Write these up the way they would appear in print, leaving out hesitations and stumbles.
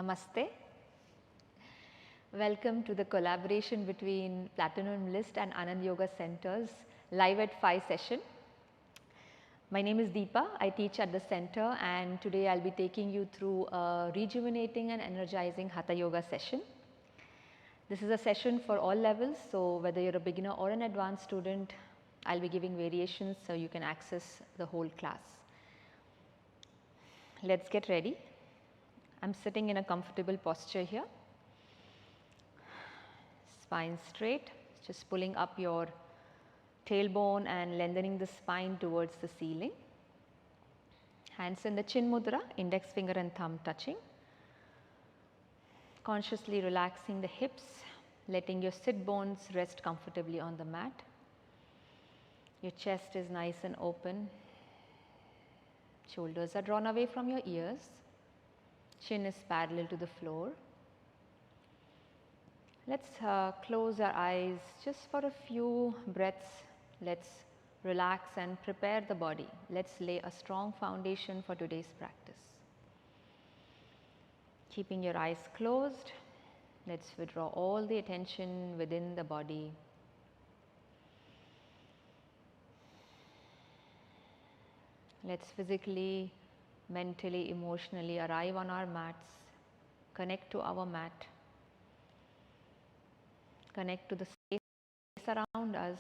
Namaste. Welcome to the collaboration between Platinumlist and Anand Yoga Centers live at 5 session. My name is Deepa. I teach at the center, and today I'll be taking you through a rejuvenating and energizing Hatha Yoga session. This is a session for all levels, so whether you're a beginner or an advanced student, I'll be giving variations so you can access the whole class. Let's get ready. I'm sitting in a comfortable posture here. Spine straight, just pulling up your tailbone and lengthening the spine towards the ceiling. Hands in the chin mudra, index finger and thumb touching. Consciously relaxing the hips, letting your sit bones rest comfortably on the mat. Your chest is nice and open. Shoulders are drawn away from your ears. Chin is parallel to the floor. Let's close our eyes just for a few breaths. Let's relax and prepare the body. Let's lay a strong foundation for today's practice. Keeping your eyes closed, let's withdraw all the attention within the body. Let's physically, mentally, emotionally arrive on our mats, connect to our mat, connect to the space around us.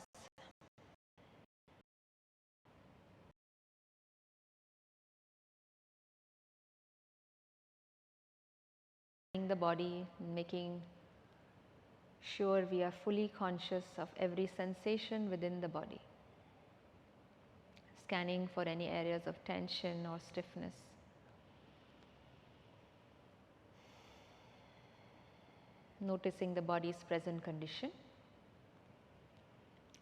The body, making sure we are fully conscious of every sensation within the body. Scanning for any areas of tension or stiffness. Noticing the body's present condition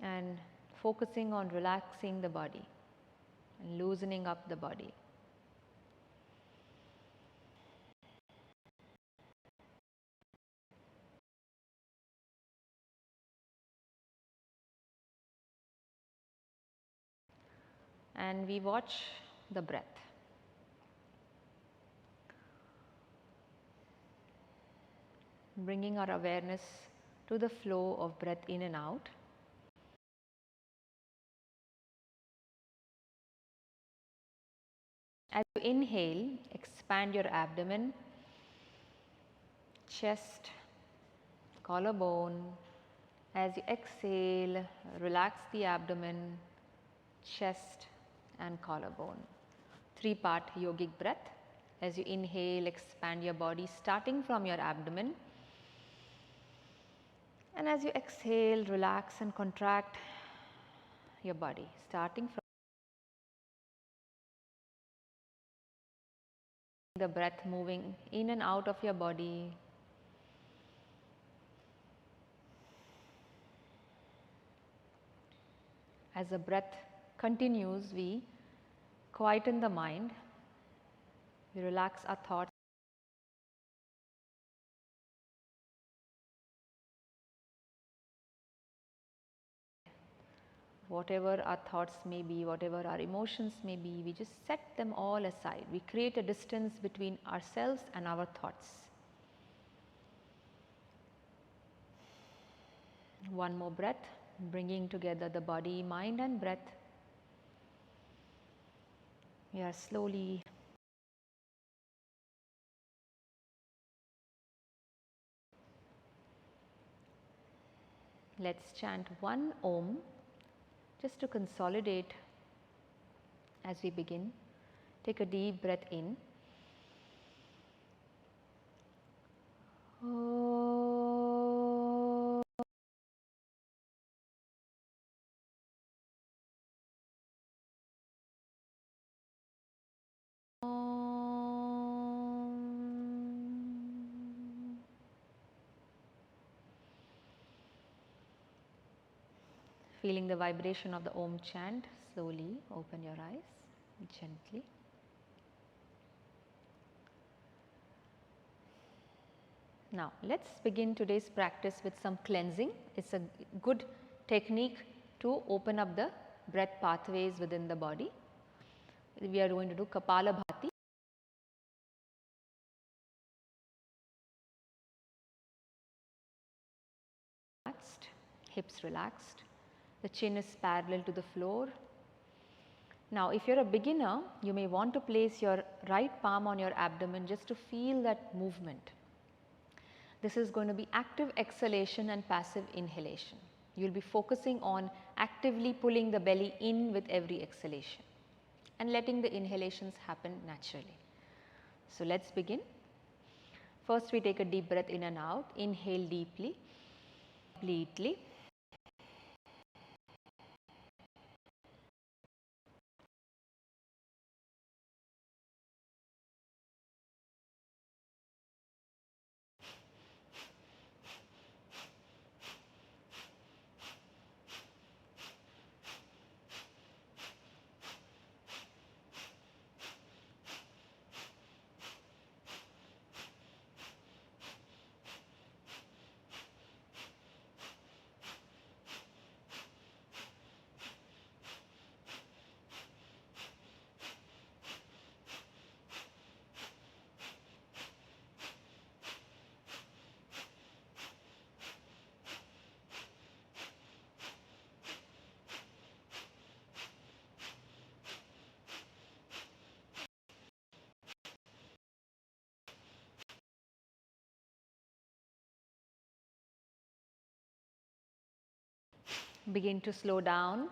and focusing on relaxing the body and loosening up the body. And we watch the breath. Bringing our awareness to the flow of breath in and out. As you inhale, expand your abdomen, chest, collarbone. As you exhale, relax the abdomen, chest and collarbone. 3-part yogic breath. As you inhale, expand your body starting from your abdomen. And as you exhale, relax and contract your body starting from the breath moving in and out of your body. As the breath continues, we quieten the mind, we relax our thoughts. Whatever our thoughts may be, whatever our emotions may be, we just set them all aside. We create a distance between ourselves and our thoughts. One more breath, bringing together the body, mind and breath. We are slowly let's chant one Om just to consolidate as we begin. Take a deep breath in. Feeling the vibration of the Om chant, slowly open your eyes, gently. Now, let's begin today's practice with some cleansing. It's a good technique to open up the breath pathways within the body. We are going to do Kapalabhati. hips relaxed. The chin is parallel to the floor. Now, if you're a beginner, you may want to place your right palm on your abdomen just to feel that movement. This is going to be active exhalation and passive inhalation. You will be focusing on actively pulling the belly in with every exhalation and letting the inhalations happen naturally. So, let us begin. First, we take a deep breath in and out. Inhale deeply, completely. Begin to slow down.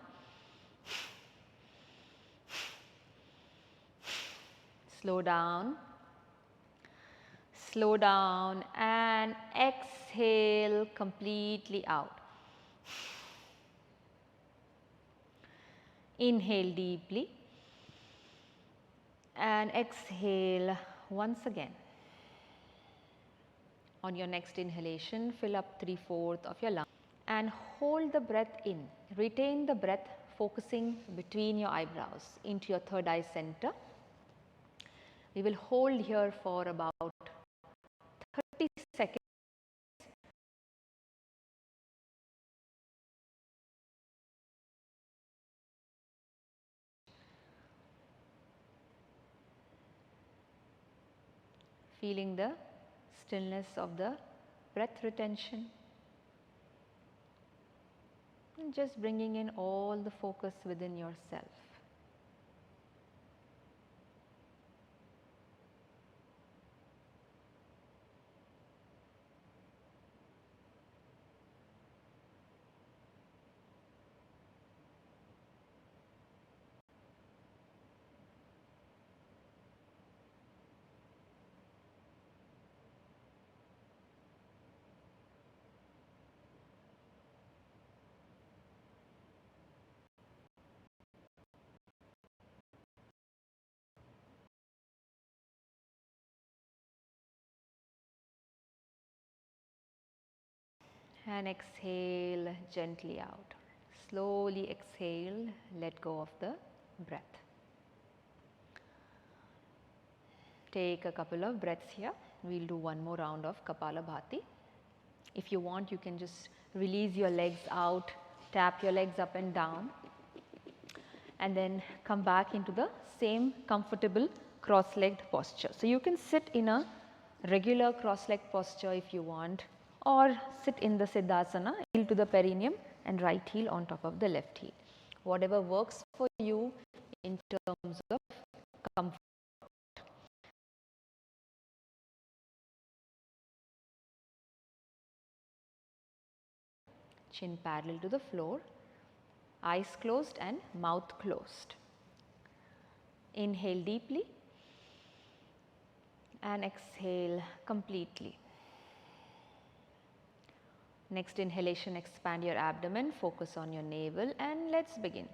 Slow down. Slow down and exhale completely out. Inhale deeply and exhale once again. On your next inhalation, fill up 3/4 of your lungs and hold the breath in. Retain the breath, focusing between your eyebrows into your third eye center. We will hold here for about 30 seconds. Feeling the stillness of the breath retention. And just bringing in all the focus within yourself. And exhale gently out. Slowly exhale, let go of the breath. Take a couple of breaths here. We will do one more round of Kapalabhati. If you want, you can just release your legs out, tap your legs up and down, and then come back into the same comfortable cross-legged posture. So, you can sit in a regular cross-legged posture if you want, or sit in the Siddhasana, heel to the perineum and right heel on top of the left heel. Whatever works for you in terms of comfort. Chin parallel to the floor, eyes closed and mouth closed. Inhale deeply and exhale completely. Next inhalation, expand your abdomen, focus on your navel, and let's begin.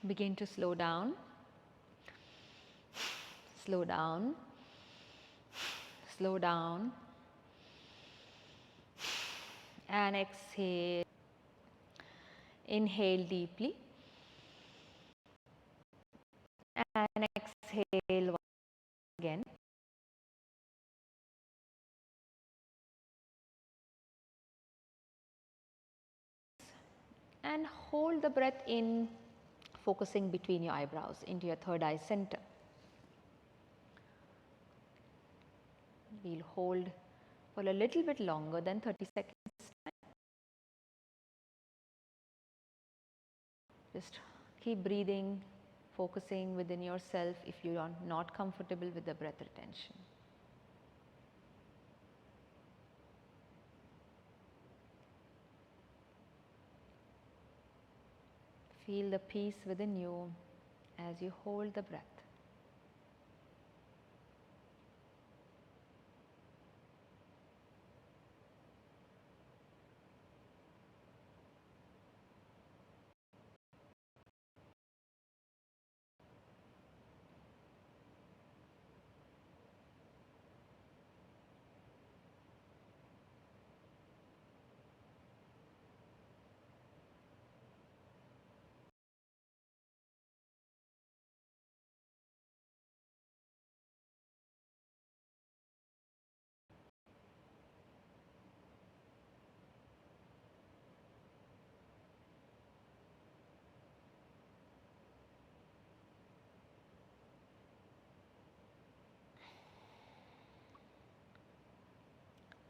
Begin to slow down, slow down, slow down, and exhale. Inhale deeply and exhale once again. And hold the breath in, focusing between your eyebrows into your third eye center. We'll hold for a little bit longer than 30 seconds. Just keep breathing, focusing within yourself if you are not comfortable with the breath retention. Feel the peace within you as you hold the breath.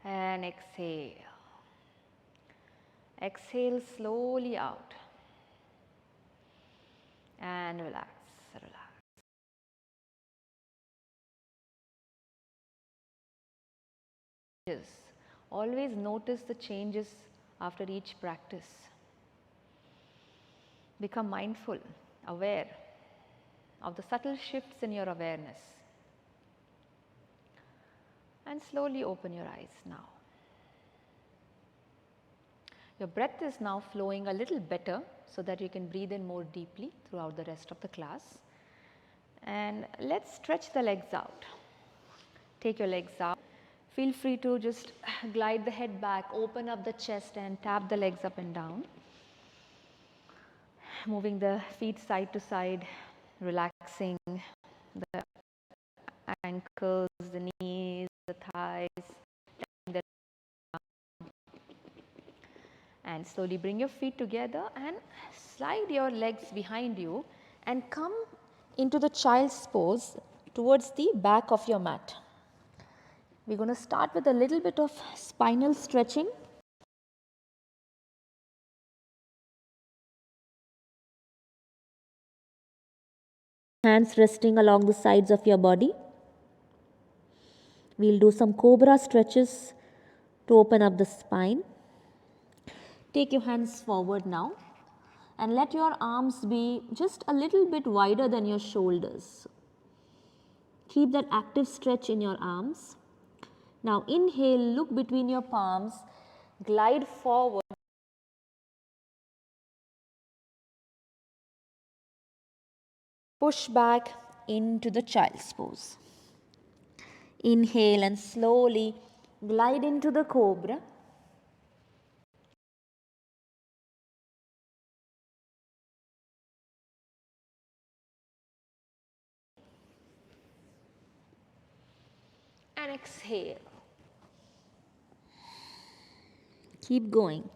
And exhale. Exhale slowly out and relax, relax. Always notice the changes after each practice. Become mindful, aware of the subtle shifts in your awareness. And slowly open your eyes now. Your breath is now flowing a little better so that you can breathe in more deeply throughout the rest of the class. And let's stretch the legs out. Take your legs out. Feel free to just glide the head back, open up the chest and tap the legs up and down. Moving the feet side to side, relaxing the ankles, the knees, the thighs. And slowly bring your feet together and slide your legs behind you and come into the child's pose towards the back of your mat. We're going to start with a little bit of spinal stretching. Hands resting along the sides of your body. We'll do some cobra stretches to open up the spine. Take your hands forward now and let your arms be just a little bit wider than your shoulders. Keep that active stretch in your arms. Now inhale, look between your palms, glide forward. Push back into the child's pose. Inhale and slowly glide into the cobra. And exhale. Keep going.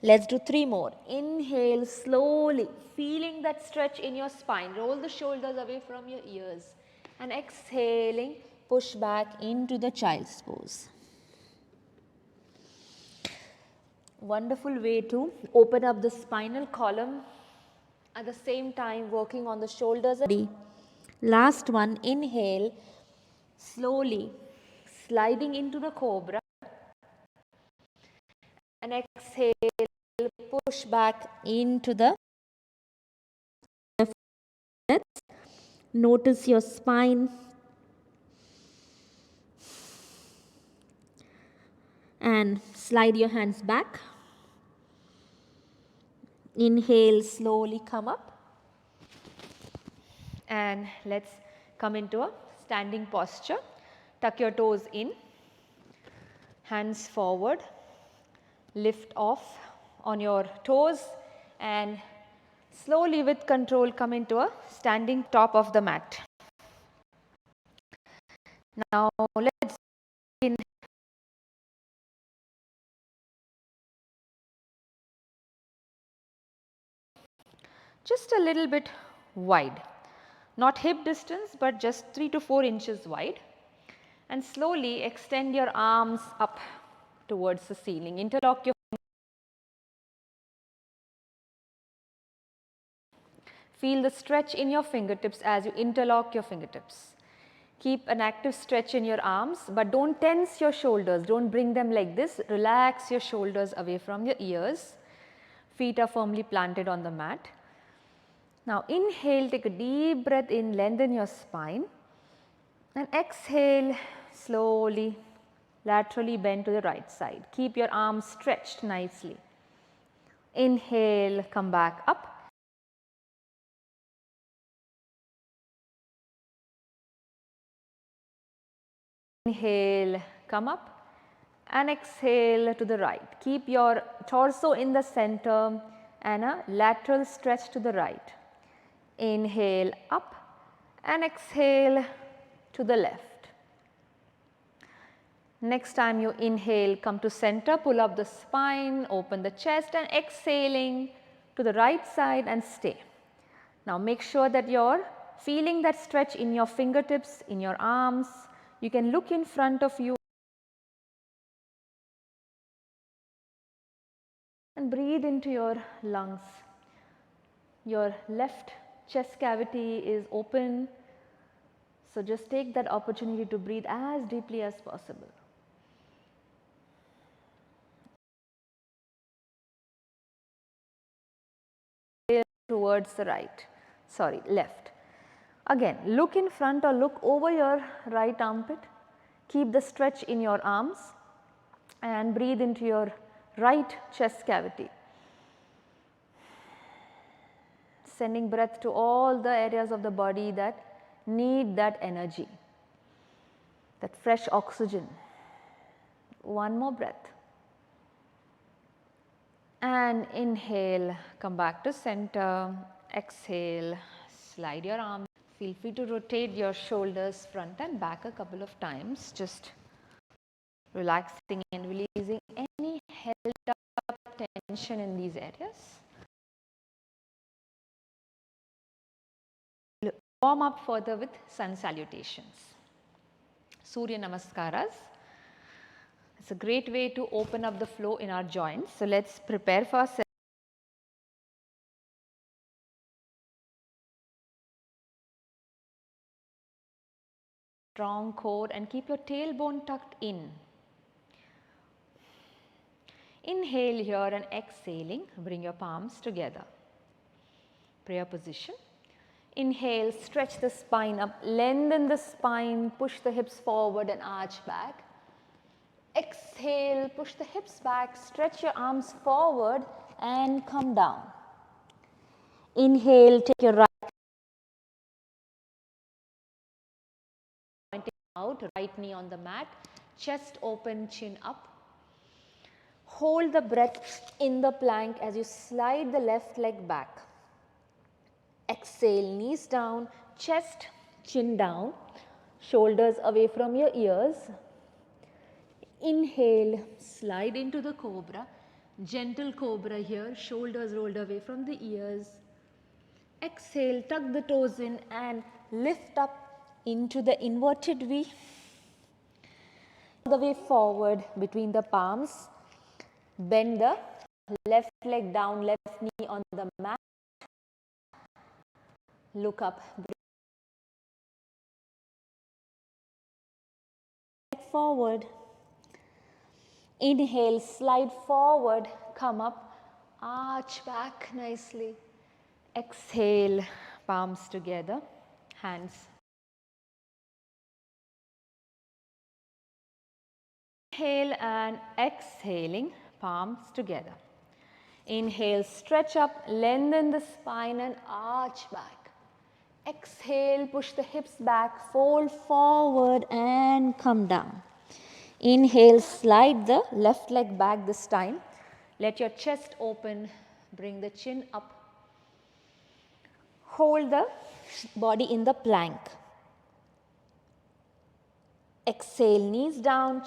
Let's do 3 more. Inhale slowly, feeling that stretch in your spine. Roll the shoulders away from your ears. And exhaling, push back into the child's pose. Wonderful way to open up the spinal column, at the same time working on the shoulders. Last one, inhale, slowly sliding into the cobra. And exhale, push back into the breath. Notice your spine. And slide your hands back. Inhale, slowly come up. And let's come into a standing posture. Tuck your toes in, hands forward, lift off on your toes and slowly with control come into a standing top of the mat. Now let's begin. Just a little bit wide, not hip distance but just 3 to 4 inches wide, and slowly extend your arms up towards the ceiling. Interlock your feel the stretch in your fingertips as you interlock your fingertips. Keep an active stretch in your arms, but don't tense your shoulders, don't bring them like this. Relax your shoulders away from your ears. Feet are firmly planted on the mat. Now inhale, take a deep breath in, lengthen your spine, and exhale, slowly laterally bend to the right side. Keep your arms stretched nicely. Inhale, come back up. Inhale, come up, and exhale to the right. Keep your torso in the center and a lateral stretch to the right. Inhale up and exhale to the left. Next time you inhale, come to center, pull up the spine, open the chest, and exhaling to the right side and stay. Now make sure that you're feeling that stretch in your fingertips, in your arms. You can look in front of you and breathe into your lungs. Your left chest cavity is open, so just take that opportunity to breathe as deeply as possible. Towards the left. Again, look in front or look over your right armpit. Keep the stretch in your arms and breathe into your right chest cavity. Sending breath to all the areas of the body that need that energy, that fresh oxygen. One more breath. And inhale, come back to center, exhale, slide your arms. Feel free to rotate your shoulders front and back a couple of times, just relaxing and releasing any held up tension in these areas. Warm up further with sun salutations. Surya Namaskaras. It's a great way to open up the flow in our joints. So let's prepare for ourselves. Strong core and keep your tailbone tucked in. Inhale here and exhaling, bring your palms together. Prayer position. Inhale, stretch the spine up, lengthen the spine, push the hips forward and arch back. Exhale, push the hips back, stretch your arms forward and come down. Inhale, take your right pointing out, right knee on the mat, chest open, chin up. Hold the breath in the plank as you slide the left leg back. Exhale, knees down, chest, chin down, shoulders away from your ears. Inhale, slide into the cobra, gentle cobra here, shoulders rolled away from the ears. Exhale, tuck the toes in and lift up into the inverted V. The way forward between the palms, bend the left leg down, left knee on the mat. Look up, forward. Inhale, slide forward, come up, arch back nicely. Exhale, palms together, hands. Inhale and exhaling, palms together. Inhale, stretch up, lengthen the spine and arch back. Exhale, push the hips back, fold forward and come down. Inhale, slide the left leg back this time. Let your chest open, bring the chin up. Hold the body in the plank. Exhale, knees down.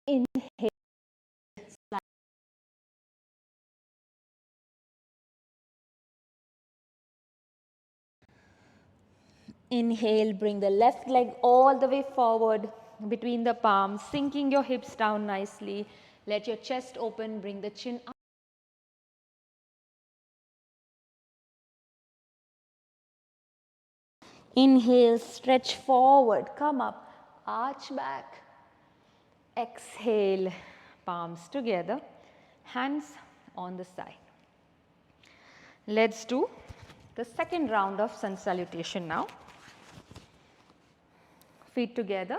Inhale. Inhale, bring the left leg all the way forward between the palms, sinking your hips down nicely. Let your chest open, bring the chin up. Inhale, stretch forward, come up, arch back. Exhale, palms together, hands on the side. Let's do the second round of sun salutation now. Feet together.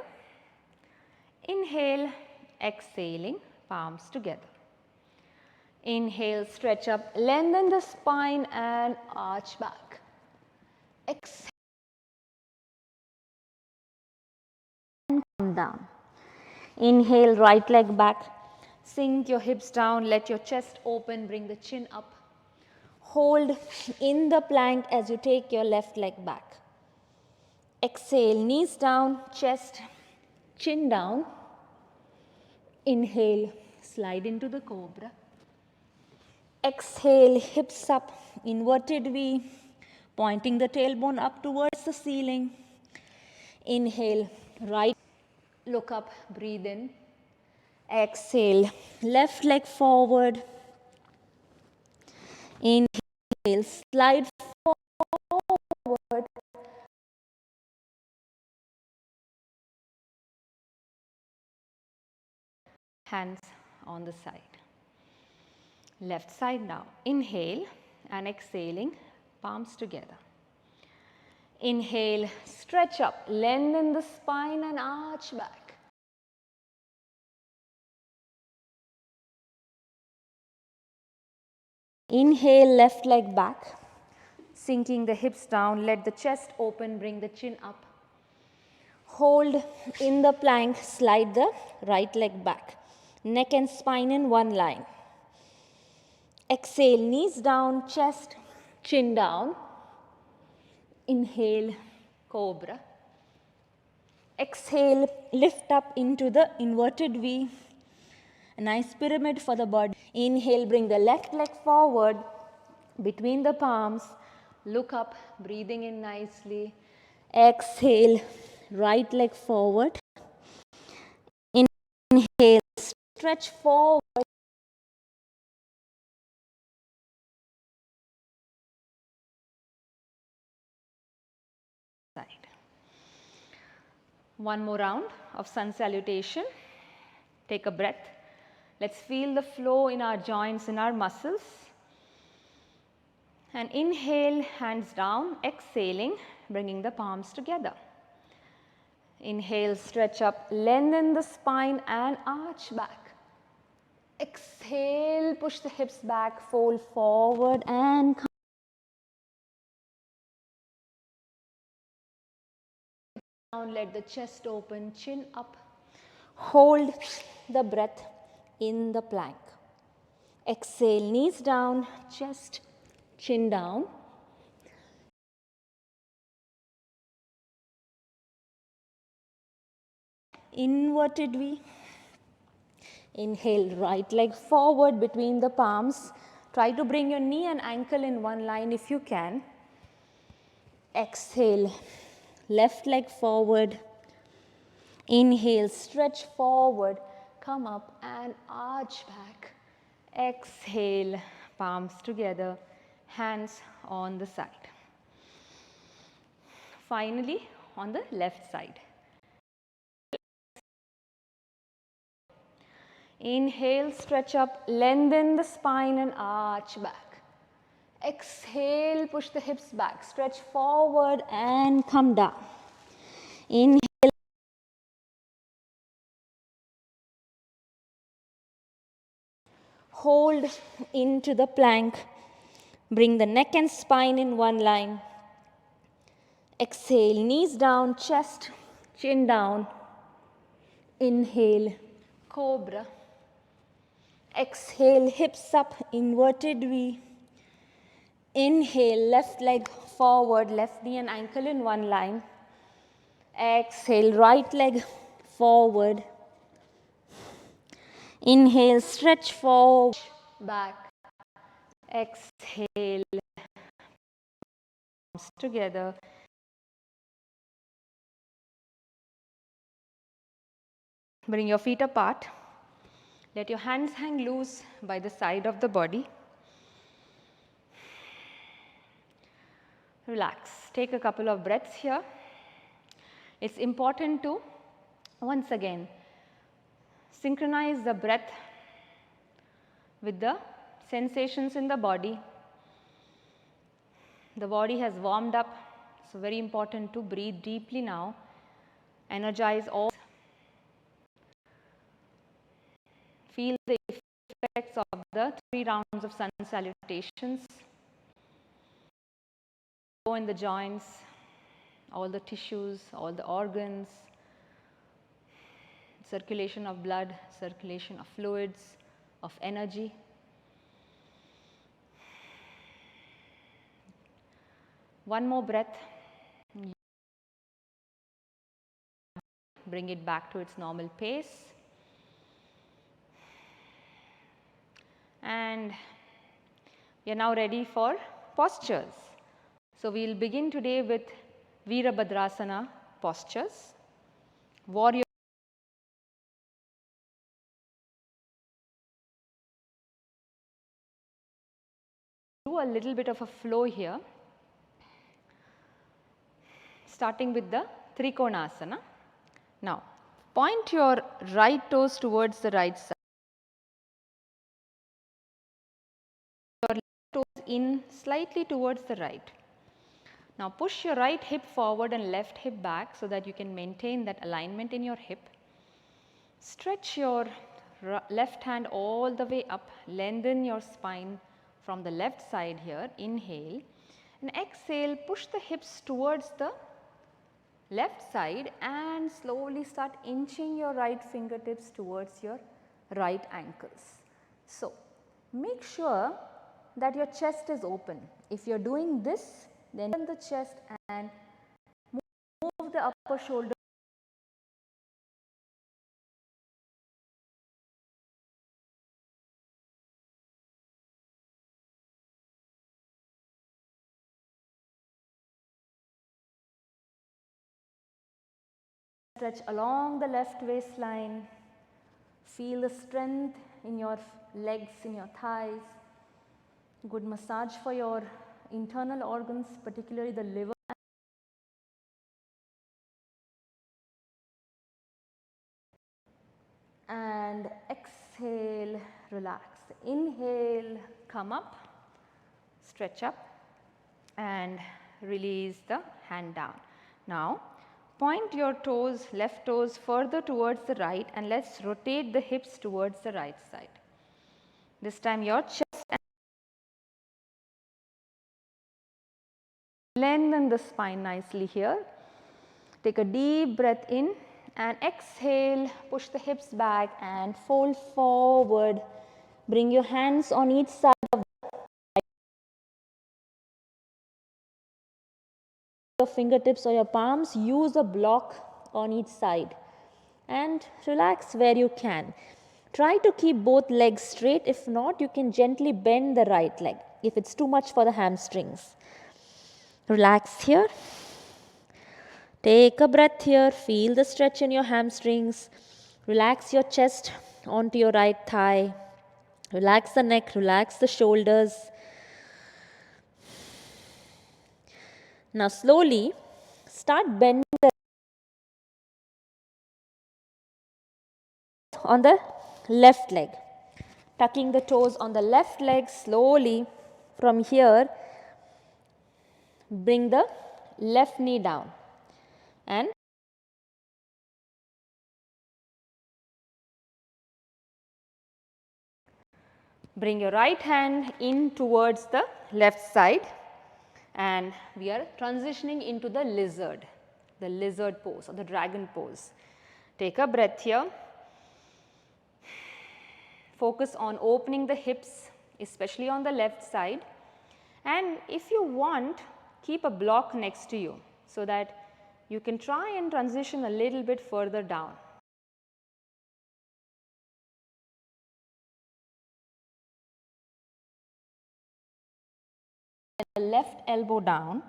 Inhale, exhaling, palms together. Inhale, stretch up, lengthen the spine and arch back. Exhale and come down. Inhale, right leg back. Sink your hips down, let your chest open, bring the chin up. Hold in the plank as you take your left leg back. Exhale, knees down, chest, chin down. Inhale, slide into the cobra. Exhale, hips up, inverted V, pointing the tailbone up towards the ceiling. Inhale, right, look up, breathe in. Exhale, left leg forward. Inhale, slide forward. Hands on the side. Left side now. Inhale and exhaling, palms together. Inhale, stretch up, lengthen the spine and arch back. Inhale, left leg back, sinking the hips down, let the chest open, bring the chin up. Hold in the plank, slide the right leg back, neck and spine in one line. Exhale, knees down, chest, chin down. Inhale, cobra. Exhale, lift up into the inverted V. A nice pyramid for the body. Inhale, bring the left leg forward between the palms. Look up, breathing in nicely. Exhale, right leg forward. Inhale, stretch forward. Side. One more round of sun salutation. Take a breath. Let's feel the flow in our joints, in our muscles. And inhale, hands down, exhaling, bringing the palms together. Inhale, stretch up, lengthen the spine and arch back. Exhale, push the hips back, fold forward and come down. Let the chest open, chin up. Hold the breath in the plank. Exhale, knees down, chest, chin down. Inverted V. Inhale, right leg forward between the palms. Try to bring your knee and ankle in one line if you can. Exhale, left leg forward. Inhale, stretch forward, come up and arch back. Exhale, palms together, hands on the side. Finally, on the left side. Inhale, stretch up, lengthen the spine and arch back. Exhale, push the hips back, stretch forward and come down. Inhale. Hold into the plank, Bring the neck and spine in one line. Exhale, knees down, chest, chin down. Inhale, cobra. Exhale, hips up, inverted V. Inhale, left leg forward, left knee and ankle in one line. Exhale, right leg forward. Inhale, stretch forward, back. Exhale, arms together. Bring your feet apart. Let your hands hang loose by the side of the body. Relax. Take a couple of breaths here. It's important to, once again, synchronize the breath with the sensations in the body. The body has warmed up, so very important to breathe deeply now. Energize all. Feel the effects of the 3 rounds of sun salutations. Go in the joints, all the tissues, all the organs, circulation of blood, circulation of fluids, of energy. One more breath. Bring it back to its normal pace. And we are now ready for postures. So, we will begin today with Virabhadrasana postures. Warrior. Do a little bit of a flow here, starting with the Trikonasana. Now, point your right toes towards the right side. Your left toes in slightly towards the right. Now, push your right hip forward and left hip back so that you can maintain that alignment in your hip. Stretch your left hand all the way up, lengthen your spine from the left side here. Inhale and exhale, push the hips towards the left side and slowly start inching your right fingertips towards your right ankles. So, make sure that your chest is open. If you are doing this, then open the chest and move the upper shoulder. Stretch along the left waistline. Feel the strength in your legs, in your thighs. Good massage for your internal organs, particularly the liver. And exhale, relax. Inhale, come up, stretch up and release the hand down. Now, point your toes, left toes further towards the right and let's rotate the hips towards the right side. This time your chest and lengthen the spine nicely here. Take a deep breath in and exhale, push the hips back and fold forward. Bring your hands on each side of your fingertips or your palms. Use a block on each side and relax where you can. Try to keep both legs straight. If not, you can gently bend the right leg if it's too much for the hamstrings. Relax here. Take a breath here. Feel the stretch in your hamstrings. Relax your chest onto your right thigh. Relax the neck, relax the shoulders. Now slowly start bending on the left leg. Tucking the toes on the left leg slowly. From here, bring the left knee down and bring your right hand in towards the left side, and we are transitioning into the lizard pose or the dragon pose. Take a breath here. Focus on opening the hips, especially on the left side, and if you want, keep a block next to you so that you can try and transition a little bit further down. The left elbow down.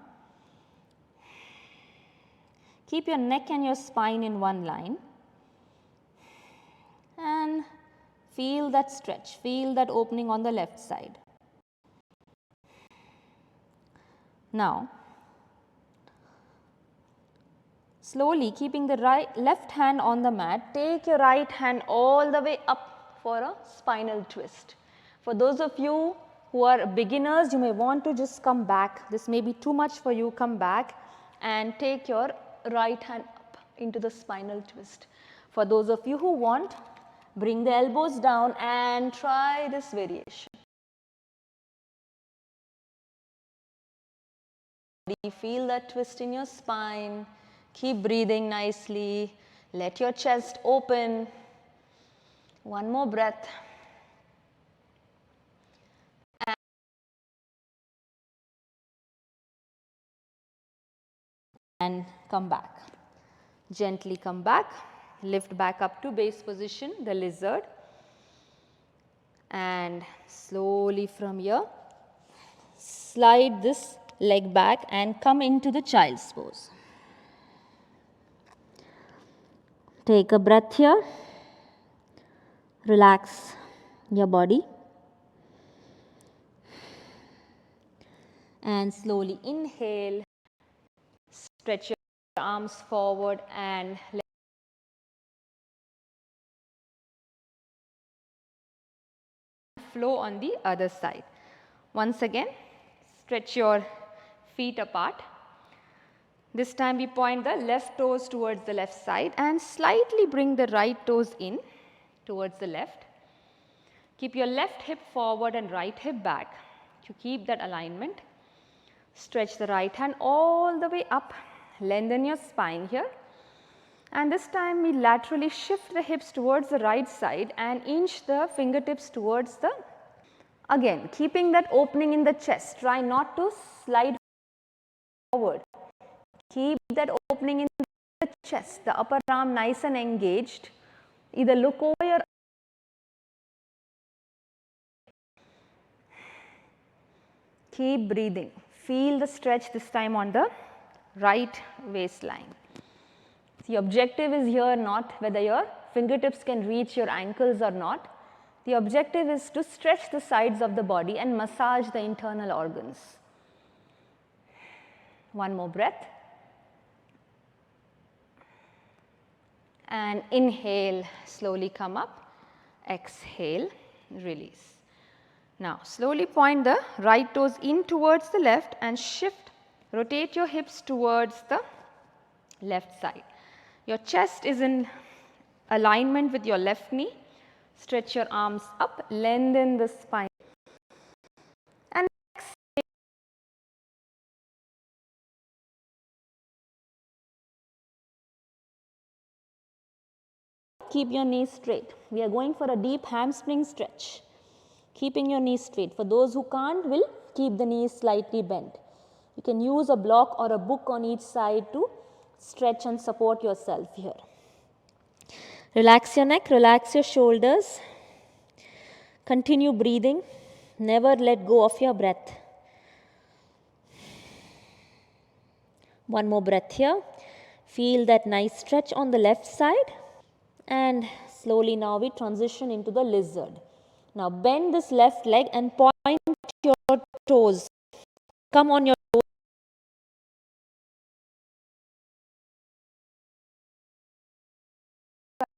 Keep your neck and your spine in one line and feel that stretch, feel that opening on the left side. Now, slowly keeping the left hand on the mat, take your right hand all the way up for a spinal twist. For those of you who are beginners, you may want to just come back. This may be too much for you. Come back and take your right hand up into the spinal twist. For those of you who want, bring the elbows down and try this variation. Feel that twist in your spine. Keep breathing nicely. Let your chest open. One more breath. And come back. Gently come back. Lift back up to base position, the lizard. And slowly from here, slide this leg back and come into the child's pose. Take a breath here. Relax your body. And slowly inhale. Stretch your arms forward and flow on the other side. Once again, stretch your feet apart. This time we point the left toes towards the left side and slightly bring the right toes in towards the left. Keep your left hip forward and right hip back to keep that alignment. Stretch the right hand all the way up. Lengthen your spine here. And this time we laterally shift the hips towards the right side and inch the fingertips towards the, again keeping that opening in the chest. Try not to slide forward. Keep that opening in the chest, the upper arm nice and engaged. Either look over your keep breathing. Feel the stretch this time on the right waistline. The objective is here not whether your fingertips can reach your ankles or not. The objective is to stretch the sides of the body and massage the internal organs. One more breath. And inhale, slowly come up. Exhale, release. Now, slowly point the right toes in towards the left and shift, rotate your hips towards the left side. Your chest is in alignment with your left knee. Stretch your arms up, lengthen the spine. And exhale. Keep your knees straight. We are going for a deep hamstring stretch. Keeping your knees straight. For those who can't, will keep the knees slightly bent. You can use a block or a book on each side to stretch and support yourself here. Relax your neck, relax your shoulders. Continue breathing. Never let go of your breath. One more breath here. Feel that nice stretch on the left side. And slowly now we transition into the lizard. Now bend this left leg and point your toes. Come on your toes.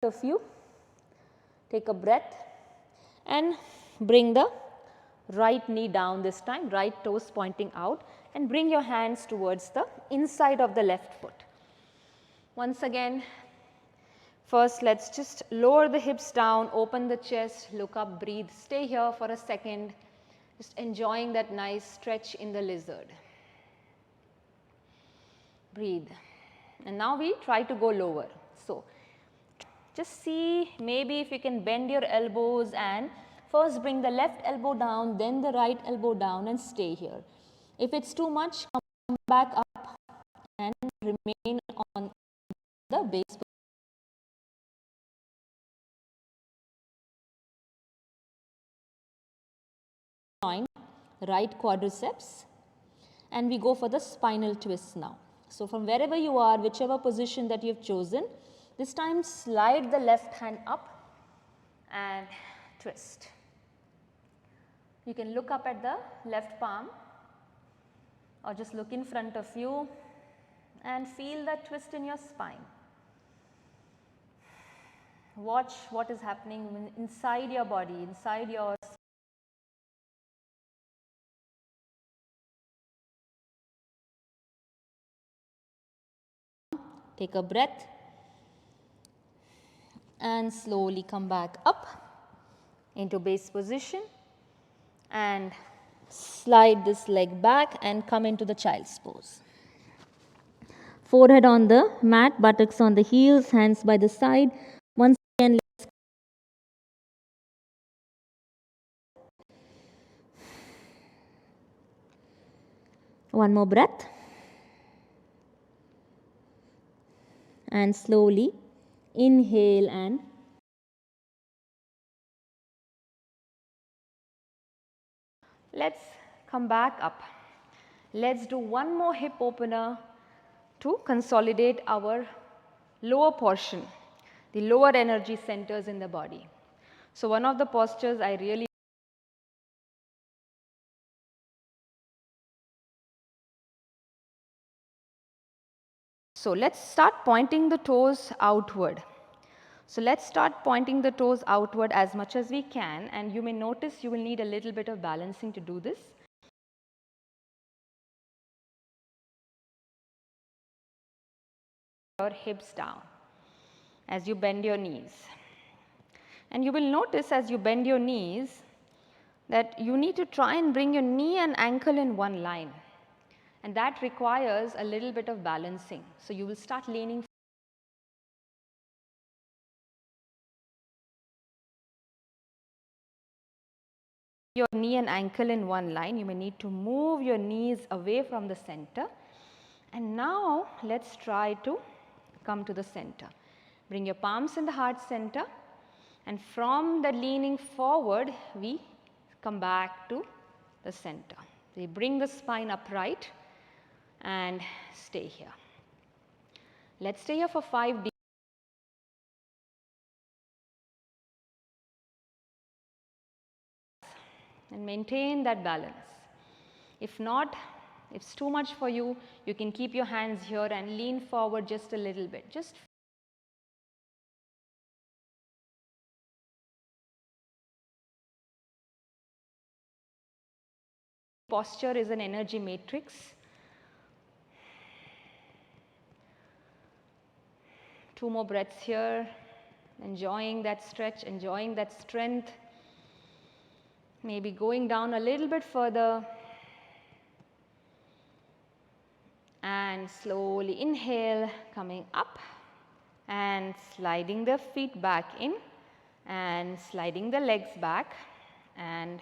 Of you. Take a breath and bring the right knee down this time, right toes pointing out, and bring your hands towards the inside of the left foot. Once again, first let's just lower the hips down, open the chest, look up, breathe, stay here for a second, Just enjoying that nice stretch in the lizard. Breathe. And now we try to go lower. So, just see maybe if you can bend your elbows and first bring the left elbow down, then the right elbow down and stay here. If it's too much, come back up and remain on the base. Join right quadriceps and we go for the spinal twist now. So, from wherever you are, whichever position that you have chosen, this time slide the left hand up and twist. You can look up at the left palm or just look in front of you and feel that twist in your spine. Watch what is happening inside your body, inside your take a breath and slowly come back up into base position and slide this leg back and come into the child's pose. Forehead on the mat, buttocks on the heels, hands by the side. Once again, let's one more breath and slowly inhale and let's come back up. Let's do one more hip opener to consolidate our lower portion, the lower energy centers in the body. So, one of the postures I really So, let's start pointing the toes outward. So, let's start pointing the toes outward as much as we can, and you may notice you will need a little bit of balancing to do this. Your hips down as you bend your knees. And you will notice as you bend your knees that you need to try and bring your knee and ankle in one line. And that requires a little bit of balancing. So, you will start leaning your knee and ankle in one line. You may need to move your knees away from the center. And now, let's try to come to the center. Bring your palms in the heart center. And from the leaning forward, we come back to the center. We bring the spine upright and stay here. Let's stay here for 5 deep. And maintain that balance. If not, if it's too much for you, you can keep your hands here and lean forward just a little bit. Just posture is an energy matrix. Two more breaths here, enjoying that stretch, enjoying that strength. Maybe going down a little bit further. And slowly inhale, coming up and sliding the feet back in and sliding the legs back and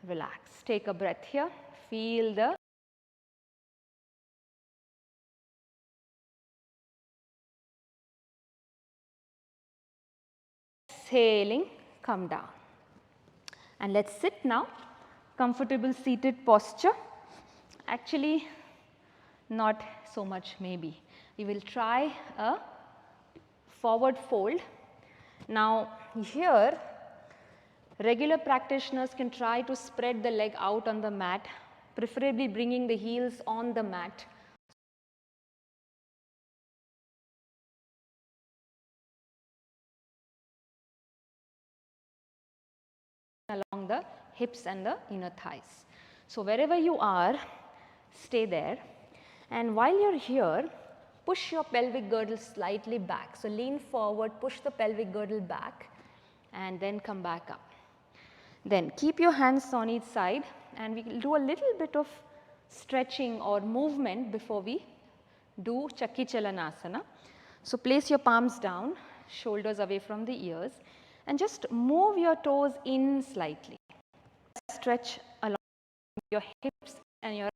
relax. Take a breath here, feel the exhaling, come down. And let's sit now, comfortable seated posture. Actually, not so much maybe. We will try a forward fold. Now, here regular practitioners can try to spread the leg out on the mat, preferably bringing the heels on the mat. Along the hips and the inner thighs. So, wherever you are, stay there. And while you are here, push your pelvic girdle slightly back. So, lean forward, push the pelvic girdle back and then come back up. Then keep your hands on each side and we will do a little bit of stretching or movement before we do Chakki Chalanasana. So place your palms down, shoulders away from the ears and just move your toes in slightly. Stretch along your hips and your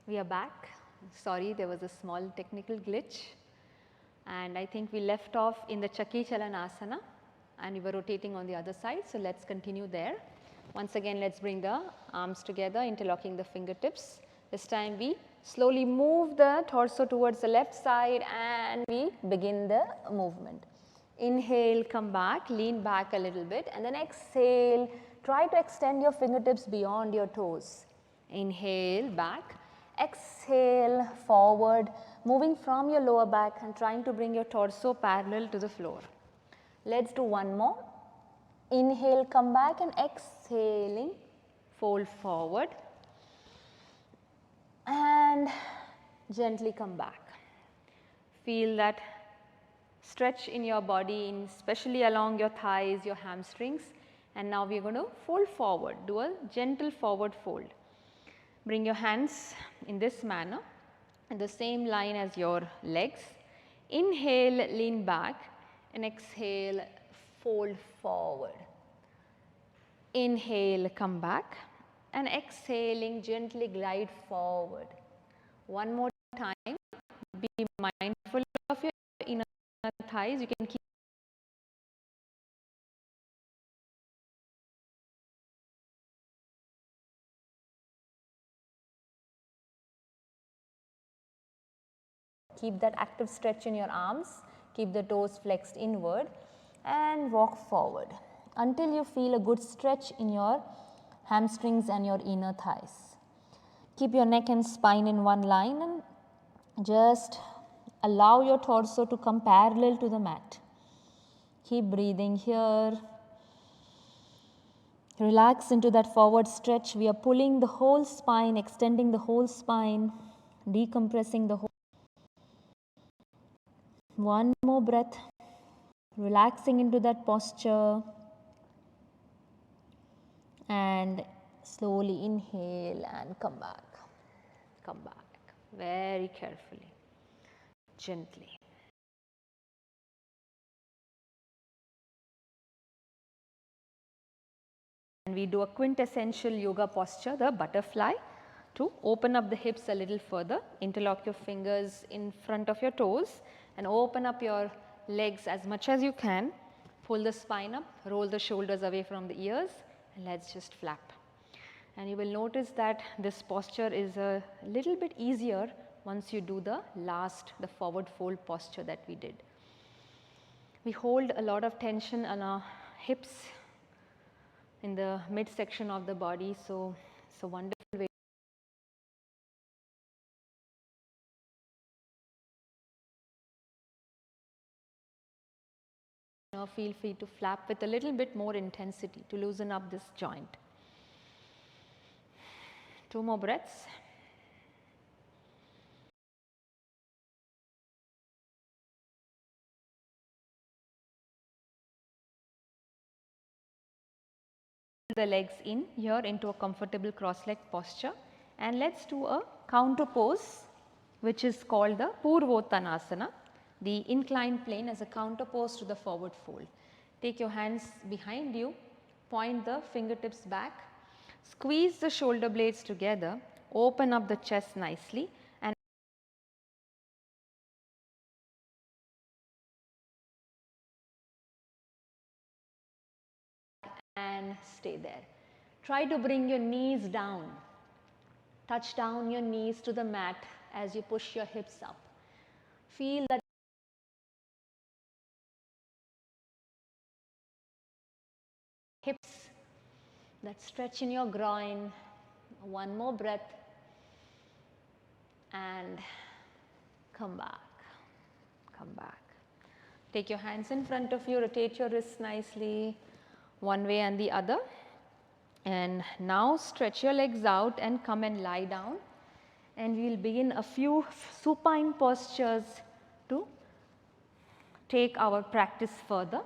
We are back. Sorry, there was a small technical glitch, and I think we left off in the Chakri Chalanasana and we were rotating on the other side. So, let us continue there. Once again, let us bring the arms together, interlocking the fingertips. This time we slowly move the torso towards the left side and we begin the movement. Inhale, come back, lean back a little bit, and then exhale, try to extend your fingertips beyond your toes. Inhale, back, exhale, forward, moving from your lower back and trying to bring your torso parallel to the floor. Let us do one more. Inhale, come back, and exhaling, fold forward and gently come back. Feel that stretch in your body, especially along your thighs, your hamstrings, and now we are going to fold forward, do a gentle forward fold. Bring your hands in this manner in the same line as your legs. Inhale, lean back, and exhale, fold forward. Inhale, come back, and exhaling, gently glide forward. One more time, be mindful of your inner thighs. You can keep that active stretch in your arms, keep the toes flexed inward and walk forward until you feel a good stretch in your hamstrings and your inner thighs. Keep your neck and spine in one line and just allow your torso to come parallel to the mat. Keep breathing here. Relax into that forward stretch. We are pulling the whole spine, extending the whole spine, decompressing the whole. One more breath, relaxing into that posture and slowly inhale and come back very carefully, gently. And we do a quintessential yoga posture, the butterfly, to open up the hips a little further, interlock your fingers in front of your toes and open up your legs as much as you can. Pull the spine up, roll the shoulders away from the ears, and let us just flap. And you will notice that this posture is a little bit easier once you do the forward fold posture that we did. We hold a lot of tension on our hips in the midsection of the body, so it's a wonderful way. Now feel free to flap with a little bit more intensity to loosen up this joint. 2 more breaths. The legs in here into a comfortable cross-leg posture, and let us do a counter pose which is called the Purvottanasana, the inclined plane as a counter pose to the forward fold. Take your hands behind you, point the fingertips back, squeeze the shoulder blades together, open up the chest nicely and stay there. Try to bring your knees down, touch down your knees to the mat as you push your hips up. Feel that hips, that stretch in your groin. One more breath and come back. Take your hands in front of you, rotate your wrists nicely one way and the other, and now stretch your legs out and come and lie down, and we will begin a few supine postures to take our practice further.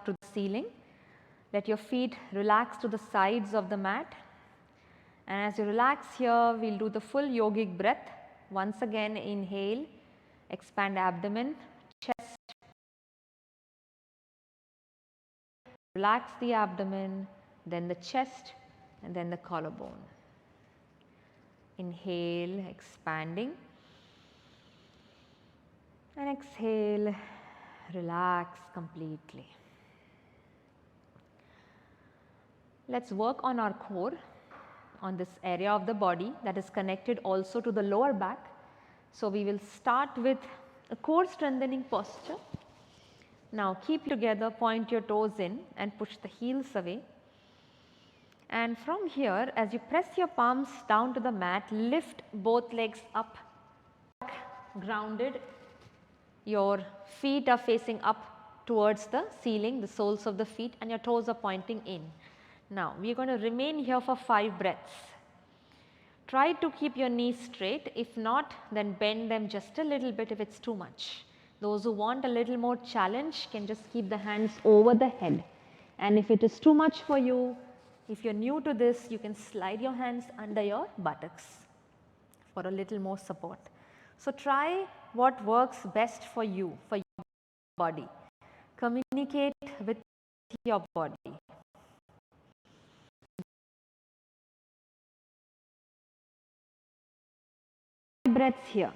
To the ceiling, let your feet relax to the sides of the mat, and as you relax here, we will do the full yogic breath. Once again, inhale, expand abdomen, chest, Relax the abdomen, then the chest, and then the collarbone. Inhale, expanding, and exhale, relax completely. Let's work on our core, on this area of the body that is connected also to the lower back. So, we will start with a core strengthening posture. Now, keep together, point your toes in and push the heels away. And from here, as you press your palms down to the mat, lift both legs up, grounded. Your feet are facing up towards the ceiling, the soles of the feet, and your toes are pointing in. Now, we are going to remain here for 5 breaths. Try to keep your knees straight. If not, then bend them just a little bit if it's too much. Those who want a little more challenge can just keep the hands over the head. And if it is too much for you, if you're new to this, you can slide your hands under your buttocks for a little more support. So, try what works best for you, for your body. Communicate with your body. Breaths here.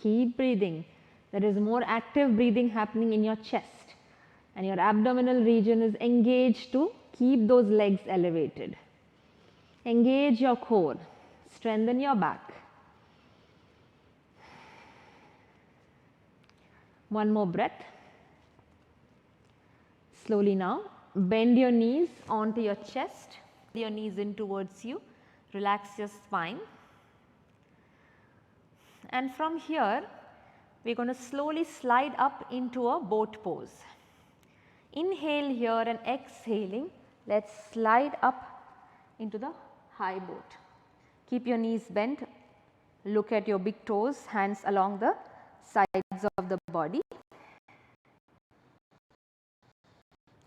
Keep breathing. There is more active breathing happening in your chest, and your abdominal region is engaged to keep those legs elevated. Engage your core, strengthen your back. One more breath. Slowly now, bend your knees onto your chest, your knees in towards you, relax your spine. And from here, we are going to slowly slide up into a boat pose. Inhale here and exhaling, let's slide up into the high boat. Keep your knees bent, look at your big toes, hands along the sides of the body.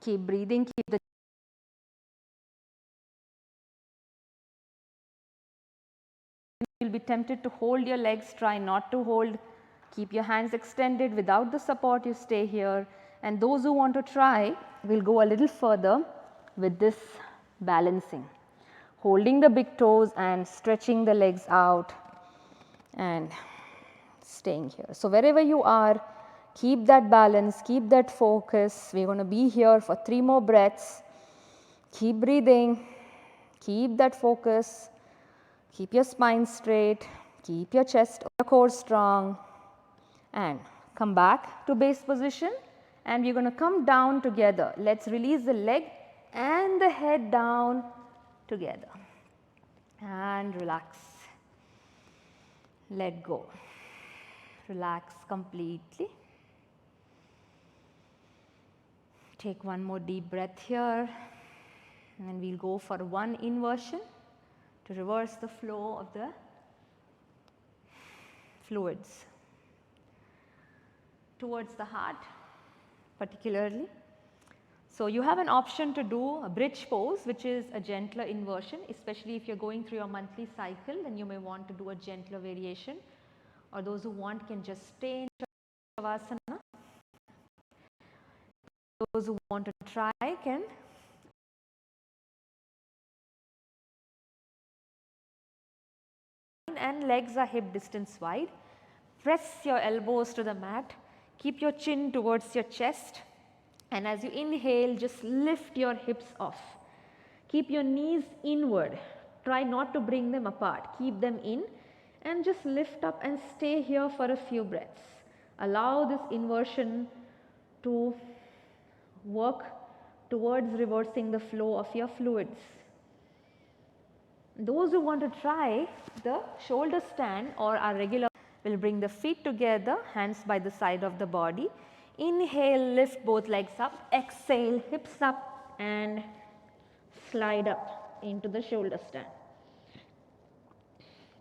Keep breathing, keep the you will be tempted to hold your legs, try not to hold. Keep your hands extended. Without the support, you stay here. And those who want to try will go a little further with this balancing. Holding the big toes and stretching the legs out and staying here. So, wherever you are, keep that balance, keep that focus. We are going to be here for 3 more breaths. Keep breathing, keep that focus. Keep your spine straight, keep your chest or core strong, and come back to base position, and we are going to come down together. Let's release the leg and the head down together and relax. Let go. Relax completely. Take one more deep breath here, and we'll go for one inversion to reverse the flow of the fluids towards the heart particularly. So, you have an option to do a bridge pose, which is a gentler inversion, especially if you are going through your monthly cycle, then you may want to do a gentler variation, or those who want can just stay in Shavasana. Those who want to try can and legs are hip distance wide. Press your elbows to the mat, keep your chin towards your chest, and as you inhale, just lift your hips off. Keep your knees inward, try not to bring them apart, keep them in and just lift up and stay here for a few breaths. Allow this inversion to work towards reversing the flow of your fluids. Those who want to try the shoulder stand or our regular will bring the feet together, hands by the side of the body. Inhale, lift both legs up, exhale, hips up and slide up into the shoulder stand.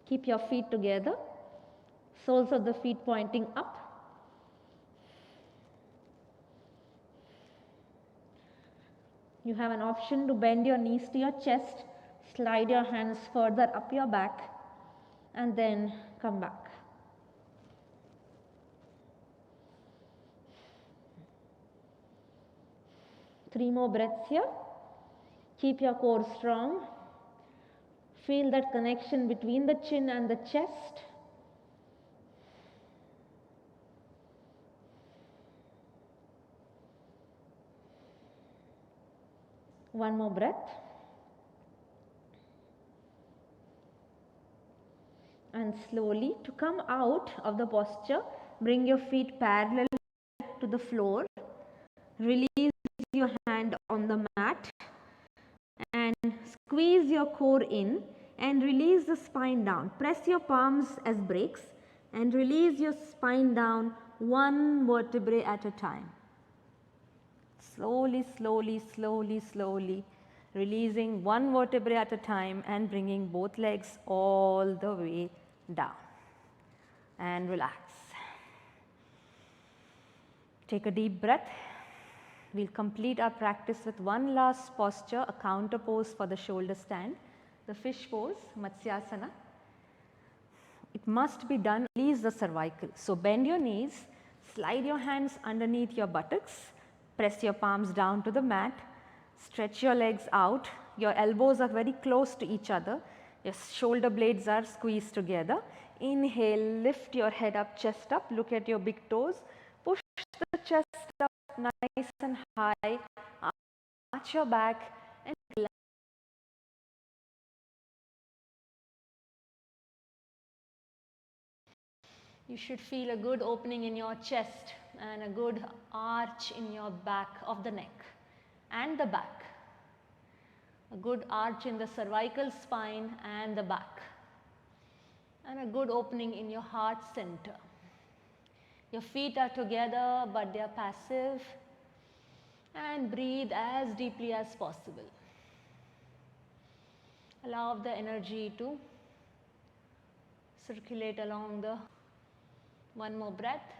Keep your feet together, soles of the feet pointing up. You have an option to bend your knees to your chest, slide your hands further up your back and then come back. 3 more breaths here. Keep your core strong. Feel that connection between the chin and the chest. One more breath. And slowly, to come out of the posture, bring your feet parallel to the floor. Release your hand on the mat and squeeze your core in and release the spine down. Press your palms as brakes and release your spine down one vertebrae at a time. Slowly, slowly, slowly, slowly, releasing one vertebrae at a time and bringing both legs all the way down. And relax. Take a deep breath. We'll complete our practice with one last posture, a counter pose for the shoulder stand, the fish pose, Matsyasana. It must be done, release the cervical. So bend your knees, slide your hands underneath your buttocks, press your palms down to the mat, stretch your legs out, your elbows are very close to each other, your shoulder blades are squeezed together. Inhale, lift your head up, chest up, look at your big toes, push the chest up nice and high, arch your back and relax. You should feel a good opening in your chest and a good arch in your back of the neck and the back. A good arch in the cervical spine and the back. And a good opening in your heart center. Your feet are together but they are passive. And breathe as deeply as possible. Allow the energy to circulate along the one more breath.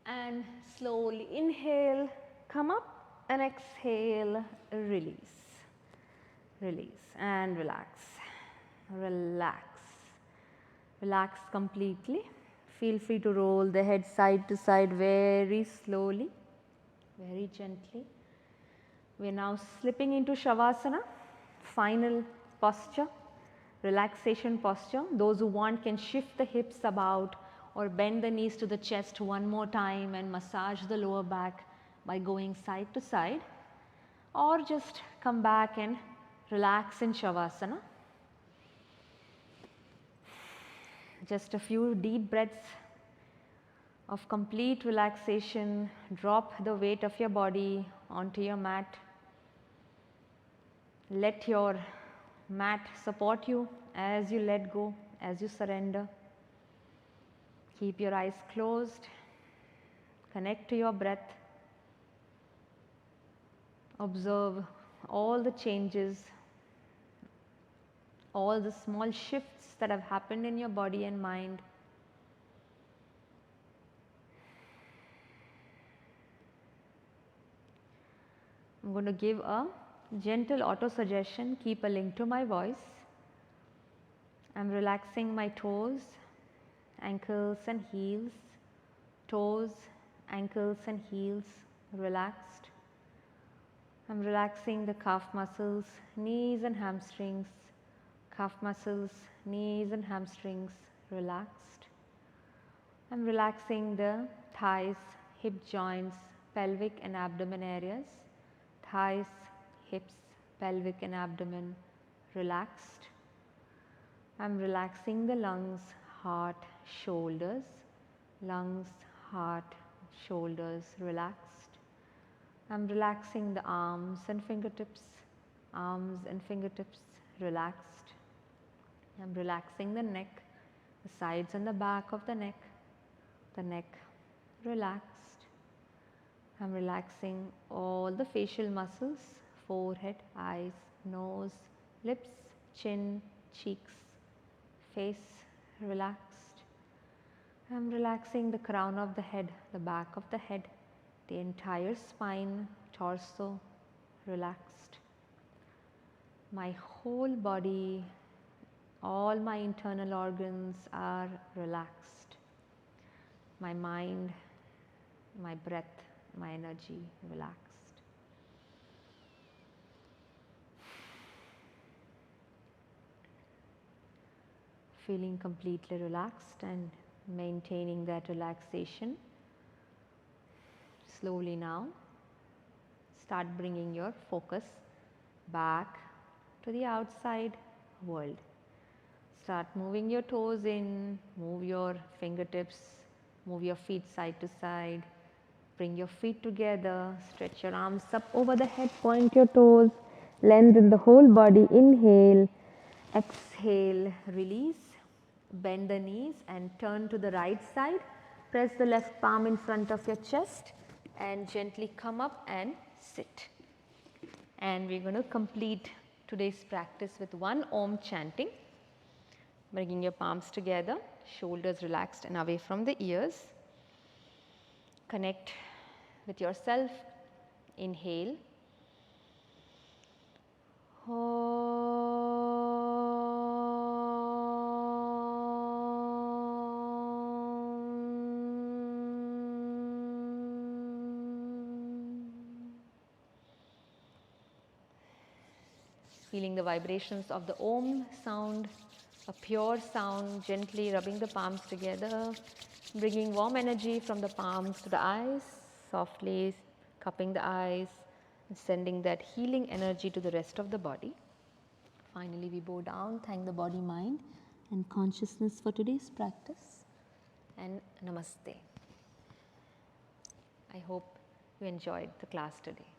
And slowly inhale, come up and exhale, release. Release and relax. Relax. Relax completely. Feel free to roll the head side to side very slowly, very gently. We are now slipping into Shavasana, final posture, relaxation posture. Those who want can shift the hips about or bend the knees to the chest one more time and massage the lower back by going side to side, or just come back and relax in Shavasana. Just a few deep breaths of complete relaxation. Drop the weight of your body onto your mat. Let your mat support you as you let go, as you surrender. Keep your eyes closed. Connect to your breath. Observe all the changes, all the small shifts that have happened in your body and mind. I'm going to give a gentle auto suggestion. Keep a link to my voice. I'm relaxing my toes, ankles and heels, toes, ankles and heels relaxed. I'm relaxing the calf muscles, knees and hamstrings, calf muscles, knees and hamstrings relaxed. I'm relaxing the thighs, hip joints, pelvic and abdomen areas, thighs, hips, pelvic and abdomen relaxed. I'm relaxing the lungs, heart, shoulders, lungs, heart, shoulders relaxed. I'm relaxing the arms and fingertips relaxed. I'm relaxing the neck, the sides and the back of the neck relaxed. I'm relaxing all the facial muscles, forehead, eyes, nose, lips, chin, cheeks, face relaxed. I'm relaxing the crown of the head, the back of the head, the entire spine, torso relaxed. My whole body, all my internal organs are relaxed. My mind, my breath, my energy relaxed. Feeling completely relaxed and maintaining that relaxation. Slowly now, start bringing your focus back to the outside world. Start moving your toes in, move your fingertips, move your feet side to side, bring your feet together, stretch your arms up over the head, point your toes, lengthen the whole body, inhale, exhale, release, bend the knees and turn to the right side, press the left palm in front of your chest and gently come up and sit. And we are going to complete today's practice with one Om chanting. Bringing your palms together, shoulders relaxed and away from the ears. Connect with yourself. Inhale. Feeling the vibrations of the Om sound, a pure sound, gently rubbing the palms together, bringing warm energy from the palms to the eyes, softly cupping the eyes, and sending that healing energy to the rest of the body. Finally, we bow down, thank the body, mind, and consciousness for today's practice, and namaste. I hope you enjoyed the class today.